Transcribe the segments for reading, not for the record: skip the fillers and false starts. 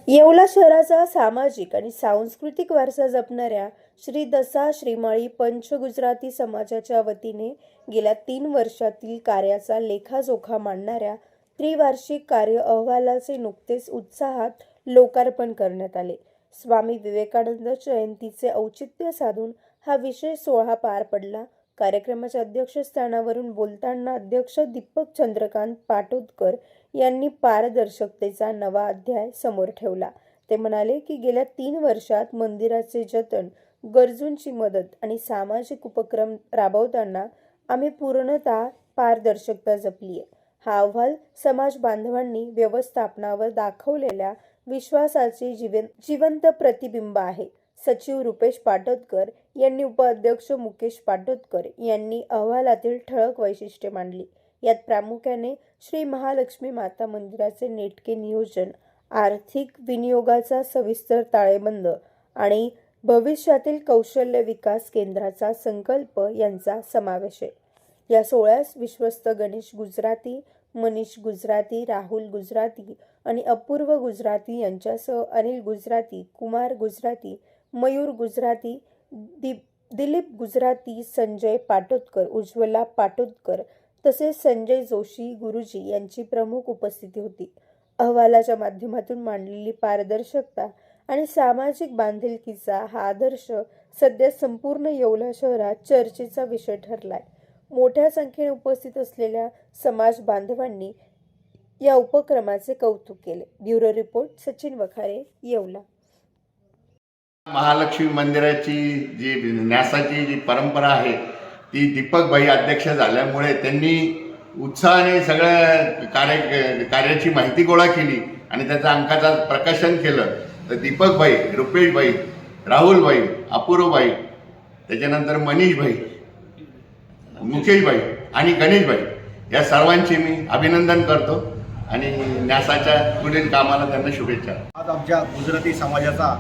येवला शहराचा सामाजिक आणि सांस्कृतिक वारसा जपणाऱ्या श्री दसा श्रीमाळी पंच गुजराती समाजाच्या वतीने गेल्या 3 वर्षातील कार्याचा लेखाजोखा मांडणाऱ्या त्रिवार्षिक कार्य अहवालाचे नुकतेच उत्साहात लोकार्पण करण्यात आले। स्वामी विवेकानंद जयंतीचे औचित्य साधून हा विशेष सोहळा पार पडला। कार्यक्रमाच्या अध्यक्षस्थानावरून बोलताना अध्यक्ष दीपक चंद्रकांत पाटोदकर यांनी पारदर्शकतेचा नवा अध्याय समोर ठेवला। ते म्हणाले की गेल्या 3 वर्षात मंदिराचे जतन, गरजूंची मदत आणि सामाजिक उपक्रम राबवताना आम्ही पूर्णतः पारदर्शकता जपली आहे। हा अहवाल समाज बांधवांनी व्यवस्थापनावर दाखवलेल्या विश्वासाचे जिवंत प्रतिबिंब आहे। सचिव रुपेश पाटोदकर यांनी उपाध्यक्ष मुकेश पाटोदकर यांनी अहवालातील ठळक वैशिष्ट्ये मांडली। यात प्रामुख्याने श्री महालक्ष्मी माता मंदिराचे नेटके नियोजन, आर्थिक विनियोगाचा सविस्तर ताळेबंद आणि भविष्यातील कौशल्य विकास केंद्राचा संकल्प यांचा समावेश आहे। या सोहळ्यास विश्वस्त गणेश गुजराती, मनीष गुजराती, राहुल गुजराती आणि अपूर्व गुजराती यांच्यासह अनिल गुजराती, कुमार गुजराती, मयूर गुजराती, दिलीप गुजराती, संजय पाटोदकर, उज्ज्वला पाटोदकर तसेच संजय जोशी गुरुजी यांची प्रमुख उपस्थिती होती। अहवालाच्या माध्यमातून मांडलेली पारदर्शकता आणि सामाजिक बांधिलकीचा हा आदर्श सध्या संपूर्ण येवला शहरात चर्चेचा विषय ठरलाय। मोठ्या संख्येने उपस्थित असलेल्या समाज बांधवांनी या उपक्रमाचे कौतुक केले। Bureau report, Sachin Wakhare, Yeola. महालक्ष्मी मंदिराची जी न्यासाची जी परंपरा आहे ती दीपक भाई अध्यक्ष झाल्यामुळे त्यांनी उत्साहाने सगळ्या कार्याची माहिती गोळा केली आणि त्याचा अंकाचा प्रकाशन केलं। तर दीपक भाई, रुपेश भाई, राहुल भाई, अपूर्व भाई, त्याच्यानंतर मनीष भाई, मुकेश भाई आणि गणेश भाई या सर्वांचे मी अभिनंदन करतो आणि न्यासाच्या पुढील कामाला त्यांना शुभेच्छा। आज आमच्या गुजराती समाजाचा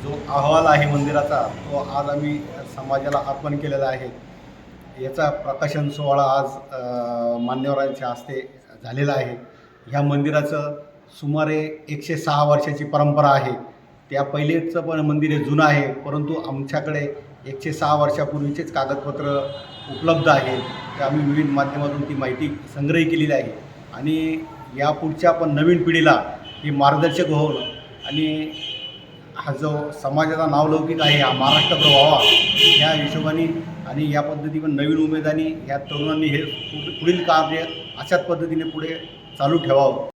जो अहवाल आहे मंदिराचा तो आज आम्ही समाजाला अर्पण केलेला आहे। याचा प्रकाशन सोहळा आज मान्यवरांच्या हस्ते झालेला आहे। ह्या मंदिराचं सुमारे 106 वर्षाची परंपरा आहे। त्या पहिलेचं पण मंदिर हे जुनं आहे, परंतु आमच्याकडे 106 वर्षापूर्वीचेच कागदपत्र उपलब्ध आहेत। ते आम्ही विविध माध्यमातून ती माहिती संग्रही केलेली आहे आणि यापुढच्या पण नवीन पिढीला ही मार्गदर्शक होऊन आणि हा जो समाजाचा नावलौकिक आहे हा महाराष्ट्रात व्हावा ह्या हिशोबाने आणि या पद्धती पण नवीन उमेदाने ह्या तरुणांनी हे पुढील कार्य अशाच पद्धतीने पुढे चालू ठेवावं।